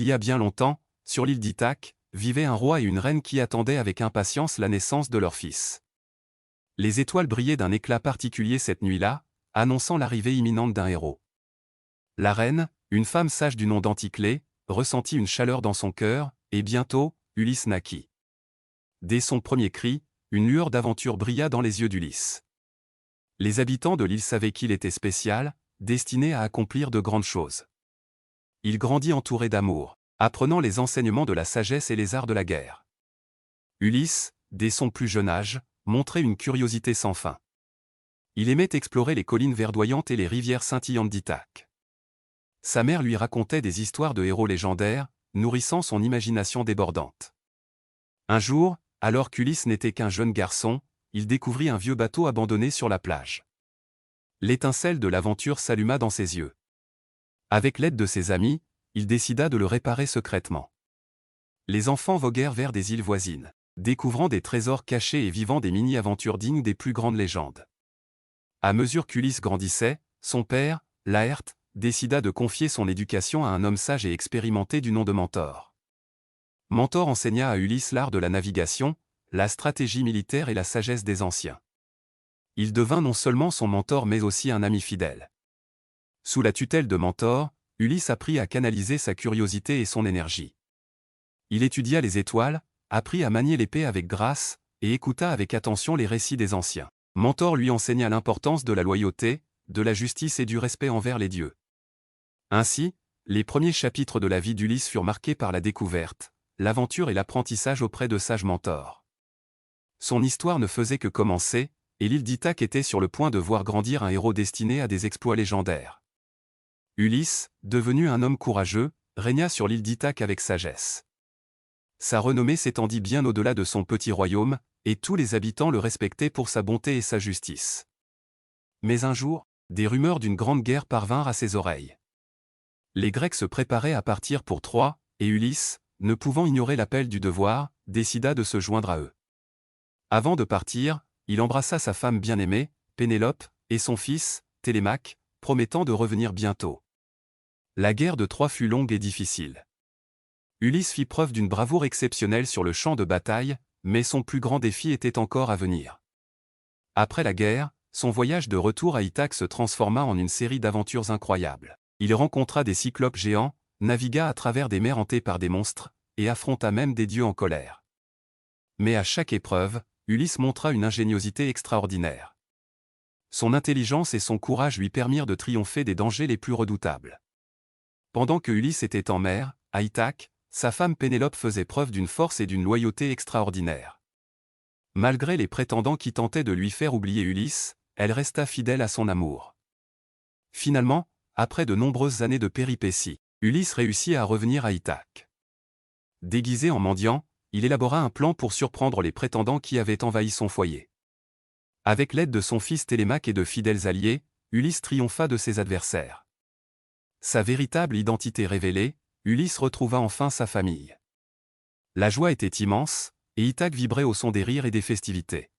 Il y a bien longtemps, sur l'île d'Ithaque, vivaient un roi et une reine qui attendaient avec impatience la naissance de leur fils. Les étoiles brillaient d'un éclat particulier cette nuit-là, annonçant l'arrivée imminente d'un héros. La reine, une femme sage du nom d'Anticlée, ressentit une chaleur dans son cœur, et bientôt, Ulysse naquit. Dès son premier cri, une lueur d'aventure brilla dans les yeux d'Ulysse. Les habitants de l'île savaient qu'il était spécial, destiné à accomplir de grandes choses. Il grandit entouré d'amour, apprenant les enseignements de la sagesse et les arts de la guerre. Ulysse, dès son plus jeune âge, montrait une curiosité sans fin. Il aimait explorer les collines verdoyantes et les rivières scintillantes d'Ithaque. Sa mère lui racontait des histoires de héros légendaires, nourrissant son imagination débordante. Un jour, alors qu'Ulysse n'était qu'un jeune garçon, il découvrit un vieux bateau abandonné sur la plage. L'étincelle de l'aventure s'alluma dans ses yeux. Avec l'aide de ses amis, il décida de le réparer secrètement. Les enfants voguèrent vers des îles voisines, découvrant des trésors cachés et vivant des mini-aventures dignes des plus grandes légendes. À mesure qu'Ulysse grandissait, son père, Laërte, décida de confier son éducation à un homme sage et expérimenté du nom de Mentor. Mentor enseigna à Ulysse l'art de la navigation, la stratégie militaire et la sagesse des anciens. Il devint non seulement son mentor mais aussi un ami fidèle. Sous la tutelle de Mentor, Ulysse apprit à canaliser sa curiosité et son énergie. Il étudia les étoiles, apprit à manier l'épée avec grâce, et écouta avec attention les récits des anciens. Mentor lui enseigna l'importance de la loyauté, de la justice et du respect envers les dieux. Ainsi, les premiers chapitres de la vie d'Ulysse furent marqués par la découverte, l'aventure et l'apprentissage auprès de sages mentors. Son histoire ne faisait que commencer, et l'île d'Ithaque était sur le point de voir grandir un héros destiné à des exploits légendaires. Ulysse, devenu un homme courageux, régna sur l'île d'Ithaque avec sagesse. Sa renommée s'étendit bien au-delà de son petit royaume, et tous les habitants le respectaient pour sa bonté et sa justice. Mais un jour, des rumeurs d'une grande guerre parvinrent à ses oreilles. Les Grecs se préparaient à partir pour Troie, et Ulysse, ne pouvant ignorer l'appel du devoir, décida de se joindre à eux. Avant de partir, il embrassa sa femme bien-aimée, Pénélope, et son fils, Télémaque, promettant de revenir bientôt. La guerre de Troie fut longue et difficile. Ulysse fit preuve d'une bravoure exceptionnelle sur le champ de bataille, mais son plus grand défi était encore à venir. Après la guerre, son voyage de retour à Ithaque se transforma en une série d'aventures incroyables. Il rencontra des cyclopes géants, navigua à travers des mers hantées par des monstres, et affronta même des dieux en colère. Mais à chaque épreuve, Ulysse montra une ingéniosité extraordinaire. Son intelligence et son courage lui permirent de triompher des dangers les plus redoutables. Pendant que Ulysse était en mer, à Ithaque, sa femme Pénélope faisait preuve d'une force et d'une loyauté extraordinaires. Malgré les prétendants qui tentaient de lui faire oublier Ulysse, elle resta fidèle à son amour. Finalement, après de nombreuses années de péripéties, Ulysse réussit à revenir à Ithaque. Déguisé en mendiant, il élabora un plan pour surprendre les prétendants qui avaient envahi son foyer. Avec l'aide de son fils Télémaque et de fidèles alliés, Ulysse triompha de ses adversaires. Sa véritable identité révélée, Ulysse retrouva enfin sa famille. La joie était immense, et Ithaque vibrait au son des rires et des festivités.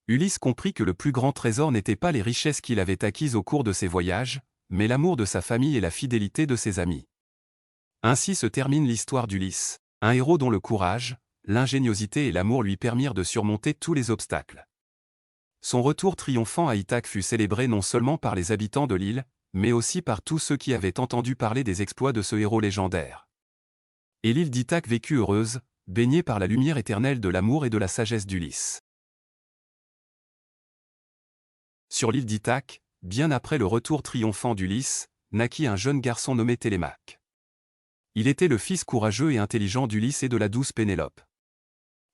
Ulysse comprit que le plus grand trésor n'était pas les richesses qu'il avait acquises au cours de ses voyages, mais l'amour de sa famille et la fidélité de ses amis. Ainsi se termine l'histoire d'Ulysse, un héros dont le courage, l'ingéniosité et l'amour lui permirent de surmonter tous les obstacles. Son retour triomphant à Ithaque fut célébré non seulement par les habitants de l'île, mais aussi par tous ceux qui avaient entendu parler des exploits de ce héros légendaire. Et l'île d'Ithaque vécut heureuse, baignée par la lumière éternelle de l'amour et de la sagesse d'Ulysse. Sur l'île d'Ithaque, bien après le retour triomphant d'Ulysse, naquit un jeune garçon nommé Télémaque. Il était le fils courageux et intelligent d'Ulysse et de la douce Pénélope.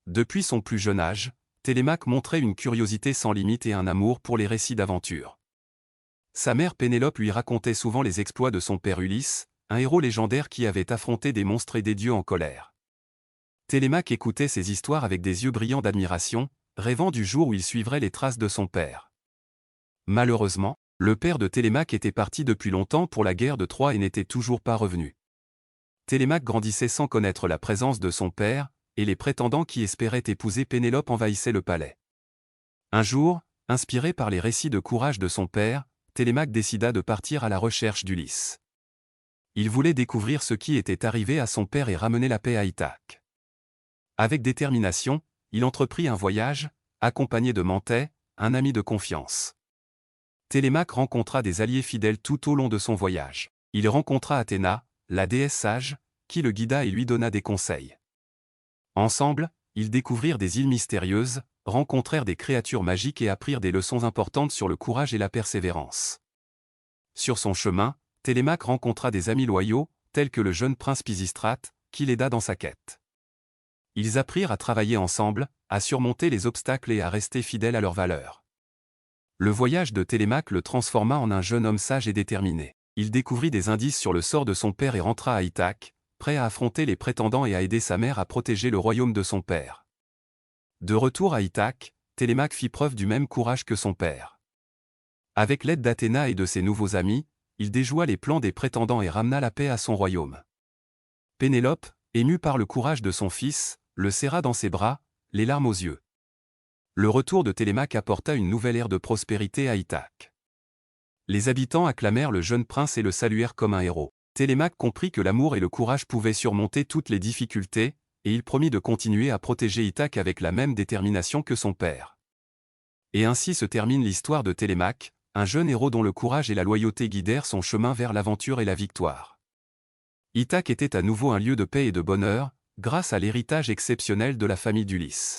Depuis son plus jeune âge, Télémaque montrait une curiosité sans limite et un amour pour les récits d'aventure. Sa mère Pénélope lui racontait souvent les exploits de son père Ulysse, un héros légendaire qui avait affronté des monstres et des dieux en colère. Télémaque écoutait ces histoires avec des yeux brillants d'admiration, rêvant du jour où il suivrait les traces de son père. Malheureusement, le père de Télémaque était parti depuis longtemps pour la guerre de Troie et n'était toujours pas revenu. Télémaque grandissait sans connaître la présence de son père, et les prétendants qui espéraient épouser Pénélope envahissaient le palais. Un jour, inspiré par les récits de courage de son père, Télémaque décida de partir à la recherche d'Ulysse. Il voulait découvrir ce qui était arrivé à son père et ramener la paix à Ithaque. Avec détermination, il entreprit un voyage, accompagné de Manthey, un ami de confiance. Télémaque rencontra des alliés fidèles tout au long de son voyage. Il rencontra Athéna, la déesse sage, qui le guida et lui donna des conseils. Ensemble, ils découvrirent des îles mystérieuses, rencontrèrent des créatures magiques et apprirent des leçons importantes sur le courage et la persévérance. Sur son chemin, Télémaque rencontra des amis loyaux, tels que le jeune prince Pisistrate, qui l'aida dans sa quête. Ils apprirent à travailler ensemble, à surmonter les obstacles et à rester fidèles à leurs valeurs. Le voyage de Télémaque le transforma en un jeune homme sage et déterminé. Il découvrit des indices sur le sort de son père et rentra à Ithaque, prêt à affronter les prétendants et à aider sa mère à protéger le royaume de son père. De retour à Ithaque, Télémaque fit preuve du même courage que son père. Avec l'aide d'Athéna et de ses nouveaux amis, il déjoua les plans des prétendants et ramena la paix à son royaume. Pénélope, émue par le courage de son fils, le serra dans ses bras, les larmes aux yeux. Le retour de Télémaque apporta une nouvelle ère de prospérité à Ithaque. Les habitants acclamèrent le jeune prince et le saluèrent comme un héros. Télémaque comprit que l'amour et le courage pouvaient surmonter toutes les difficultés, et il promit de continuer à protéger Ithaque avec la même détermination que son père. Et ainsi se termine l'histoire de Télémaque, un jeune héros dont le courage et la loyauté guidèrent son chemin vers l'aventure et la victoire. Ithaque était à nouveau un lieu de paix et de bonheur, grâce à l'héritage exceptionnel de la famille d'Ulysse.